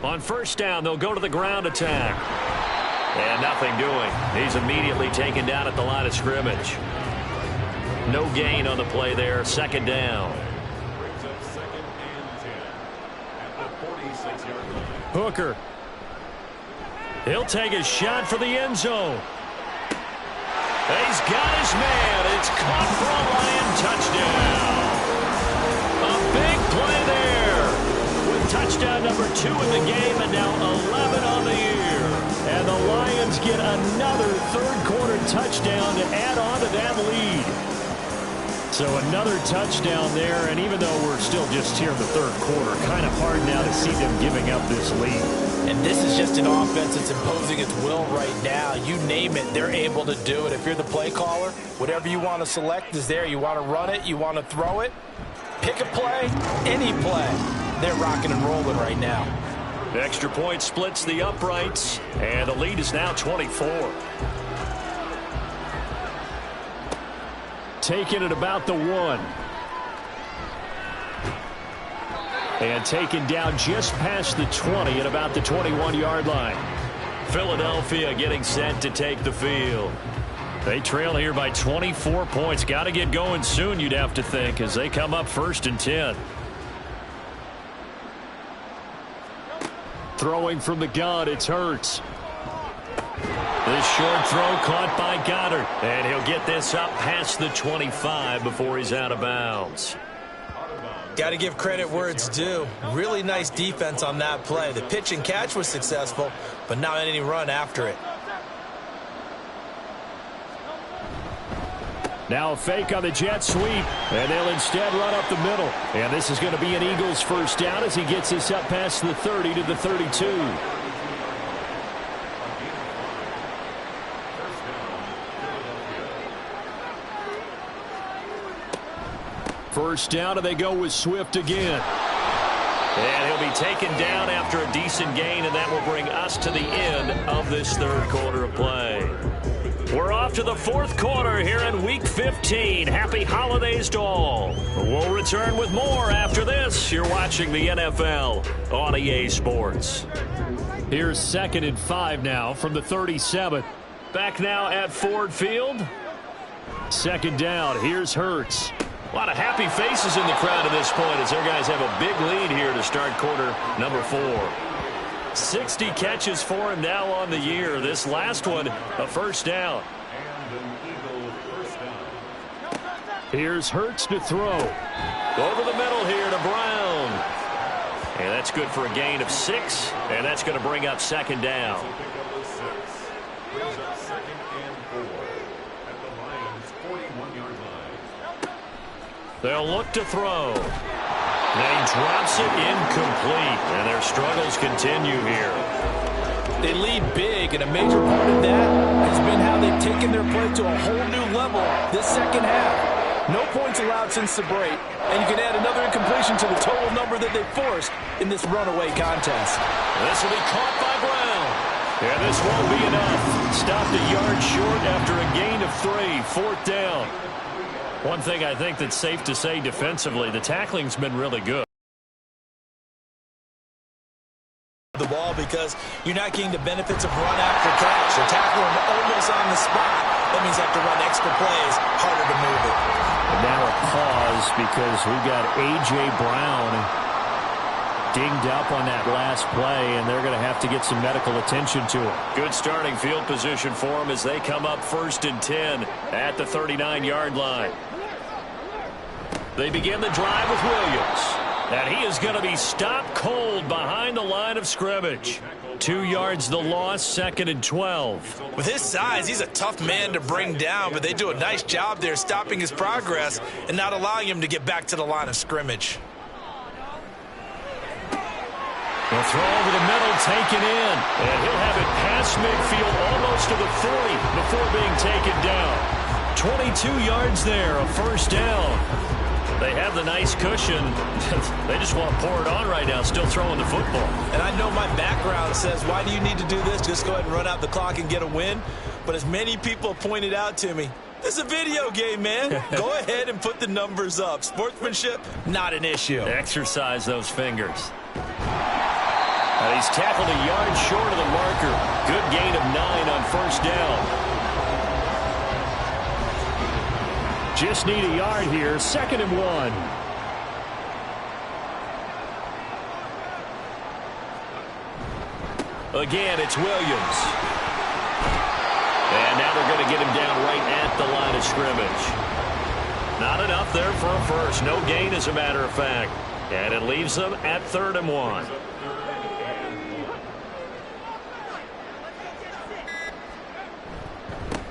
On 1st down, they'll go to the ground attack. And nothing doing. He's immediately taken down at the line of scrimmage. No gain on the play there. 2nd down. Hooker. He'll take a shot for the end zone. He's got his man. It's caught for a Lion touchdown. A big play there. With touchdown number 2 in the game and now 11 on the year. And the Lions get another 3rd quarter touchdown to add on to that lead. So another touchdown there, and even though we're still just here in the 3rd quarter, kind of hard now to see them giving up this lead. And this is just an offense that's imposing its will right now. You name it, they're able to do it. If you're the play caller, whatever you want to select is there. You want to run it, you want to throw it, pick a play, any play. They're rocking and rolling right now. The extra point splits the uprights, and the lead is now 24. Taken at about the 1. And taken down just past the 20 at about the 21-yard line. Philadelphia getting set to take the field. They trail here by 24 points. Got to get going soon, you'd have to think, as they come up 1st and 10. Throwing from the gun, it's Hurts. This short throw caught by Goddard. And he'll get this up past the 25 before he's out of bounds. Got to give credit where it's due. Really nice defense on that play. The pitch and catch was successful, but not any run after it. Now a fake on the jet sweep, and they'll instead run up the middle. And this is going to be an Eagles 1st down as he gets this up past the 30 to the 32. First down, and they go with Swift again. And he'll be taken down after a decent gain, and that will bring us to the end of this 3rd quarter of play. We're off to the 4th quarter here in Week 15. Happy holidays to all. We'll return with more after this. You're watching the NFL on EA Sports. Here's 2nd and 5 now from the 37. Back now at Ford Field. 2nd down. Here's Hurts. A lot of happy faces in the crowd at this point as their guys have a big lead here to start quarter number 4. 60 catches for him now on the year. This last one, a 1st down. Here's Hurts to throw. Over the middle here to Brown. And that's good for a gain of 6, and that's going to bring up 2nd down. They'll look to throw. Now he drops it incomplete, and their struggles continue here. They lead big, and a major part of that has been how they've taken their play to a whole new level this 2nd half. No points allowed since the break, and you can add another incompletion to the total number that they forced in this runaway contest. This will be caught by Brown. And this won't be enough. Stopped a yard short after a gain of 3, 4th down. One thing I think that's safe to say defensively, the tackling's been really good. The the ball because you're not getting the benefits of run after catch. They're tackling him almost on the spot. That means they have to run extra plays, harder to move it. And now a pause because we've got A.J. Brown dinged up on that last play, and they're going to have to get some medical attention to him. Good starting field position for him as they come up 1st and 10 at the 39-yard line. They begin the drive with Williams. And he is going to be stopped cold behind the line of scrimmage. 2 yards the loss, 2nd and 12. With his size, he's a tough man to bring down, but they do a nice job there stopping his progress and not allowing him to get back to the line of scrimmage. The throw over the middle, taken in. And he'll have it past midfield almost to the 40 before being taken down. 22 yards there, a 1st down. They have the nice cushion. They just want to pour it on right now, still throwing the football. And I know my background says, why do you need to do this? Just go ahead and run out the clock and get a win. But as many people pointed out to me, this is a video game, man. Go ahead and put the numbers up. Sportsmanship, not an issue. Exercise those fingers. He's tackled a yard short of the marker. Good gain of 9 on 1st down. Just need a yard here. 2nd and 1. Again, it's Williams. And now they're going to get him down right at the line of scrimmage. Not enough there for a first. No gain, as a matter of fact. And it leaves them at 3rd and 1.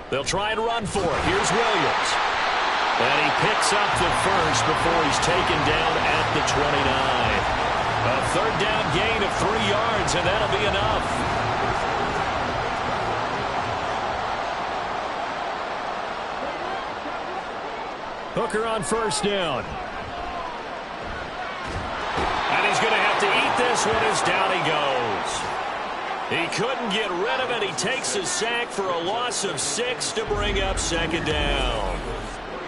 They'll try and run for it. Here's Williams. And he picks up the first before he's taken down at the 29. A 3rd down gain of 3 yards, and that'll be enough. Hooker on 1st down. And he's going to have to eat this one as down he goes. He couldn't get rid of it. He takes a sack for a loss of 6 to bring up 2nd down.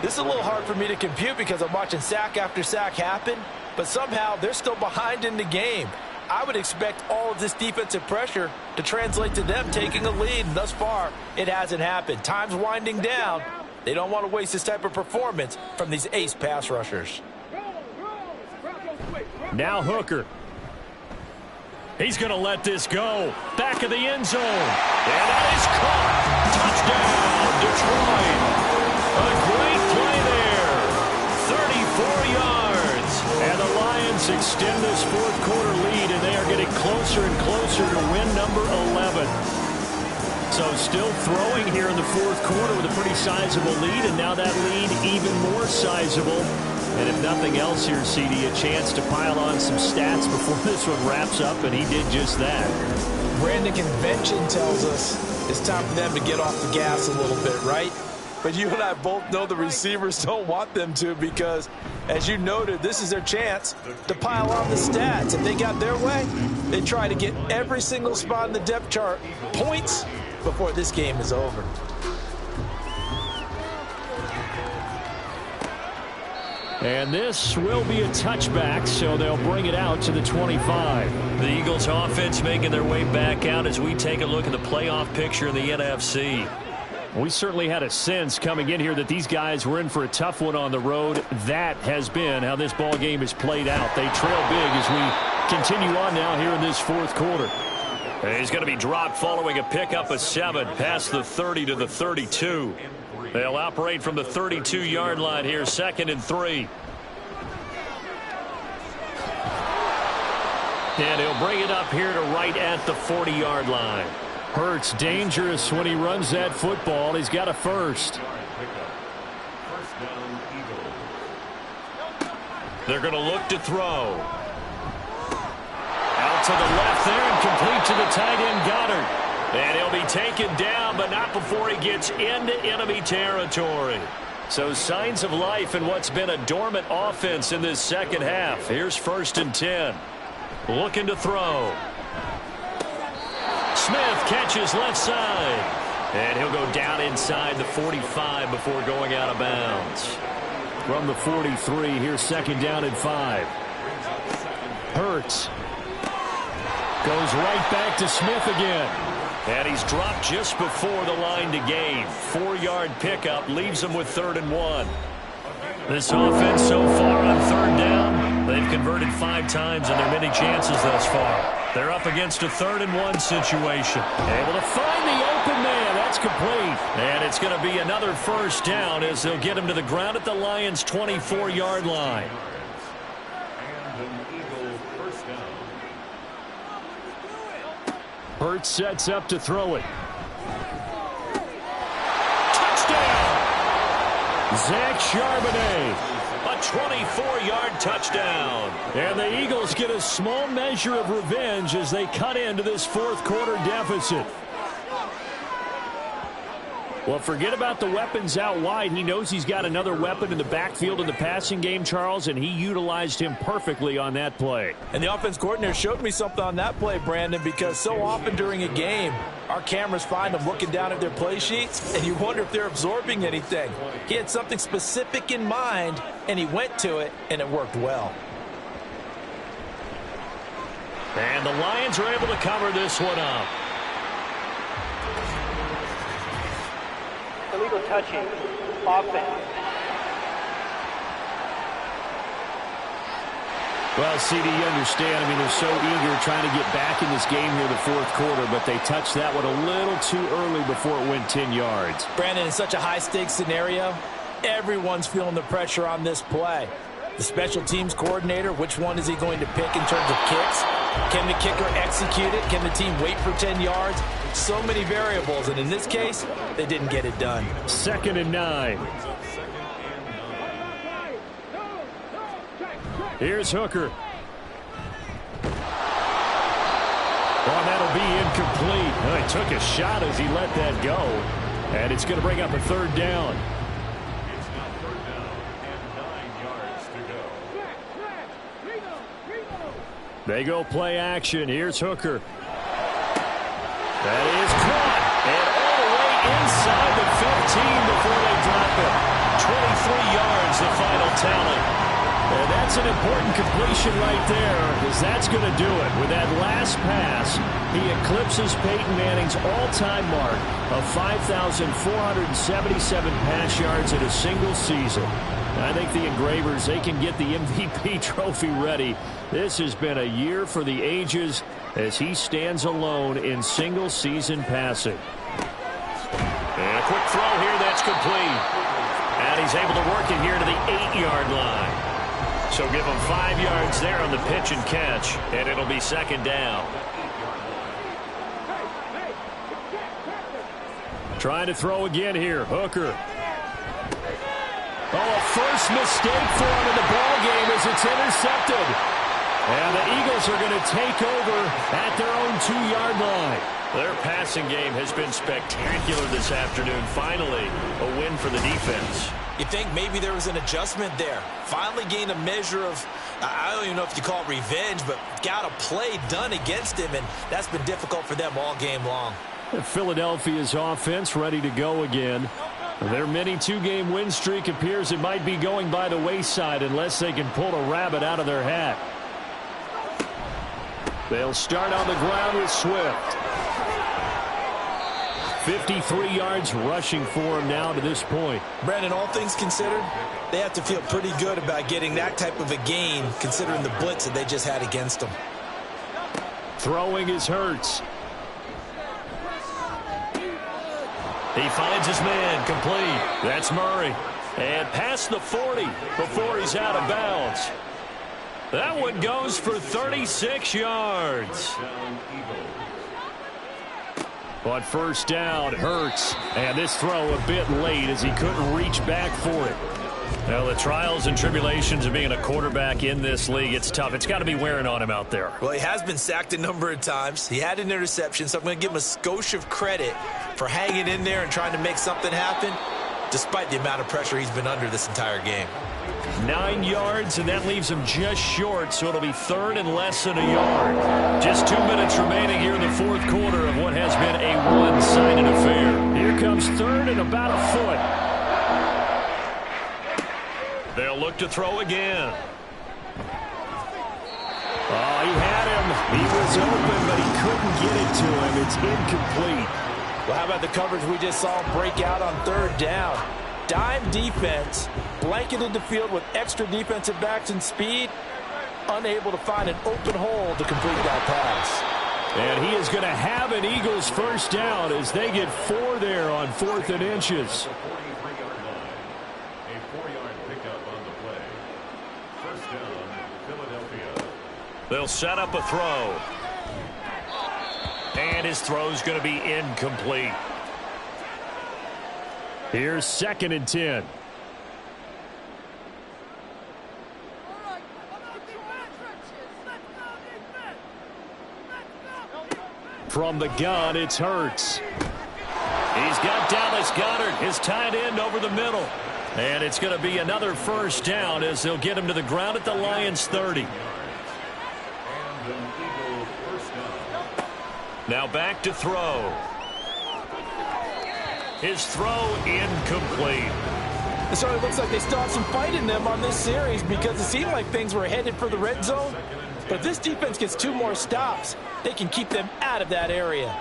This is a little hard for me to compute because I'm watching sack after sack happen, but somehow they're still behind in the game. I would expect all of this defensive pressure to translate to them taking a lead, and thus far, it hasn't happened. Time's winding down. They don't want to waste this type of performance from these ace pass rushers. Now Hooker. He's going to let this go. Back of the end zone. And that is caught. Touchdown, Detroit. A great play there. 34 yards. And the Lions extend this 4th quarter lead, and they are getting closer and closer to win number 11. So still throwing here in the 4th quarter with a pretty sizable lead, and now that lead even more sizable. And if nothing else here, CD, a chance to pile on some stats before this one wraps up, and he did just that. Brandon, convention tells us it's time for them to get off the gas a little bit, right? But you and I both know the receivers don't want them to because, as you noted, this is their chance to pile on the stats. If they got their way, they try to get every single spot in the depth chart points before this game is over. And this will be a touchback, so they'll bring it out to the 25. The Eagles offense making their way back out as we take a look at the playoff picture in the NFC. We certainly had a sense coming in here that these guys were in for a tough one on the road. That has been how this ball game is played out. They trail big as we continue on now here in this 4th quarter. He's going to be dropped following a pickup of 7 past the 30 to the 32. They'll operate from the 32-yard line here, 2nd and 3. And he'll bring it up here to right at the 40-yard line. Hurts dangerous when he runs that football. He's got a first. They're going to look to throw. Out to the left there and complete to the tight end Goddard. And he'll be taken down, but not before he gets into enemy territory. So signs of life in what's been a dormant offense in this 2nd half. Here's 1st and 10. Looking to throw. Smith catches left side. And he'll go down inside the 45 before going out of bounds. From the 43, here's 2nd down and 5. Hurts Goes right back to Smith again. And he's dropped just before the line to gain. 4-yard pickup leaves him with 3rd and 1. This offense so far on 3rd down, they've converted 5 times in their many chances thus far. They're up against a 3rd and 1 situation. Able to find the open man. That's complete. And it's going to be another 1st down as they'll get him to the ground at the Lions' 24-yard line. And an Eagle 1st down. Hurts sets up to throw it. Touchdown! Zach Charbonnet. A 24-yard touchdown. And the Eagles get a small measure of revenge as they cut into this 4th quarter deficit. Well, forget about the weapons out wide. He knows he's got another weapon in the backfield in the passing game, Charles, and he utilized him perfectly on that play. And the offense coordinator showed me something on that play, Brandon, because so often during a game, our cameras find them looking down at their play sheets, and you wonder if they're absorbing anything. He had something specific in mind, and he went to it, and it worked well. And the Lions are able to cover this one up. Illegal touching. Offense. Well, CD, you understand. I mean, they're so eager trying to get back in this game here in the 4th quarter, but they touched that one a little too early before it went 10 yards. Brandon, in such a high-stakes scenario, everyone's feeling the pressure on this play. The special teams coordinator, which one is he going to pick in terms of kicks? Can the kicker execute it? Can the team wait for 10 yards? So many variables, and in this case, they didn't get it done. 2nd and 9. Here's Hooker. Oh, that'll be incomplete. Oh, he took a shot as he let that go. And it's going to bring up a 3rd down. It's now 3rd down and 9 yards to go. They go play action. Here's Hooker. That is caught. And all the way inside the 15 before they drop it. 23 yards, the final tally. And that's an important completion right there, because that's going to do it. With that last pass, he eclipses Peyton Manning's all-time mark of 5,477 pass yards in a single season. I think the Engravers, they can get the MVP trophy ready. This has been a year for the ages as he stands alone in single-season passing. And a quick throw here that's complete. And he's able to work it here to the 8-yard line. So give him 5 yards there on the pitch and catch, and it'll be 2nd down. Trying to throw again here, Hooker. Oh, a first mistake for him in the ball game as it's intercepted. And the Eagles are going to take over at their own 2-yard line. Their passing game has been spectacular this afternoon. Finally, a win for the defense. You think maybe there was an adjustment there. Finally gained a measure of, I don't even know if you call it revenge, but got a play done against him, and that's been difficult for them all game long. Philadelphia's offense ready to go again. Their mini 2-game win streak appears it might be going by the wayside unless they can pull a rabbit out of their hat. They'll start on the ground with Swift. 53 yards rushing for him now to this point. Brandon, all things considered, they have to feel pretty good about getting that type of a gain considering the blitz that they just had against them. Throwing is Hurts. He finds his man, complete. That's Murray. And past the 40 before he's out of bounds. That one goes for 36 yards. On 1st down, Hurts. And this throw a bit late as he couldn't reach back for it. Well, the trials and tribulations of being a quarterback in this league, it's tough. It's got to be wearing on him out there. Well, he has been sacked a number of times. He had an interception, so I'm going to give him a skosh of credit for hanging in there and trying to make something happen, despite the amount of pressure he's been under this entire game. 9 yards, and that leaves him just short, so it'll be 3rd and less than a yard. Just 2 minutes remaining here in the 4th quarter of what has been a one-sided affair. Here comes 3rd and about a foot. They'll look to throw again. Oh, he had him. He was was open, but he couldn't get it to him. It's incomplete. Well, how about the coverage we just saw him break out on third down? Dime defense, blanketed the field with extra defensive backs and speed, unable to find an open hole to complete that pass. And he is going to have an Eagles first down as they get 4 there on 4th and inches. A 4-yard pickup on the play. First down, Philadelphia. They'll set up a throw. And his throw's going to be incomplete. Here's 2nd and 10. From the gun, it's Hurts. He's got Dallas Goedert, his tight end, over the middle. And it's going to be another first down as they'll get him to the ground at the Lions' 30. Now back to throw. His throw incomplete. It certainly looks like they still have some fight in them on this series because it seemed like things were headed for the red zone. But if this defense gets 2 more stops, they can keep them out of that area.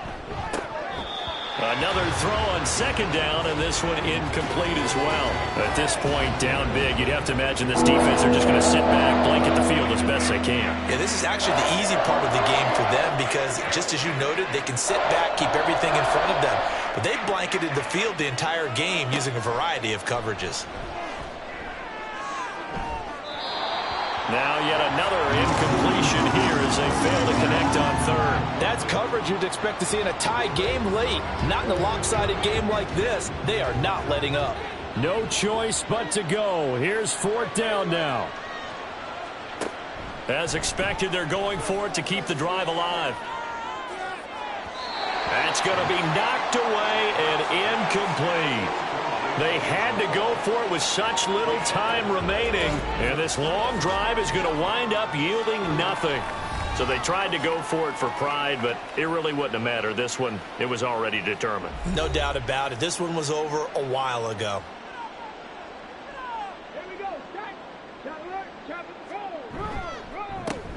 Another throw on 2nd down, and this one incomplete as well. At this point, down big, you'd have to imagine this defense are just going to sit back, blanket the field as best they can. Yeah, this is actually the easy part of the game for them because, just as you noted, they can sit back, keep everything in front of them. But they've blanketed the field the entire game using a variety of coverages. Now yet another incompletion here as they fail to connect on 3rd. That's coverage you'd expect to see in a tie game late. Not in a lopsided game like this. They are not letting up. No choice but to go. Here's 4th down now. As expected, they're going for it to keep the drive alive. That's going to be knocked away and incomplete. They had to go for it with such little time remaining, and this long drive is going to wind up yielding nothing. So they tried to go for it for pride, but it really wouldn't have mattered. This one, it was already determined. No doubt about it. This one was over a while ago.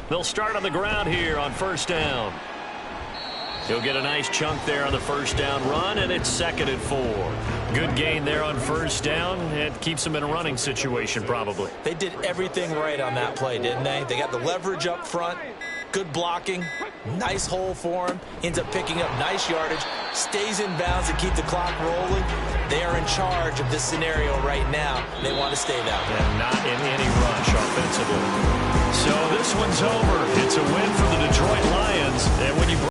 They'll start on the ground here on 1st down. He'll get a nice chunk there on the 1st down run, and it's 2nd and 4. Good gain there on 1st down. It keeps them in a running situation, probably. They did everything right on that play, didn't they? They got the leverage up front, good blocking, nice hole for him, ends up picking up nice yardage, stays in bounds to keep the clock rolling. They are in charge of this scenario right now. They want to stay that way. And not in any rush offensively. So this one's over. It's a win for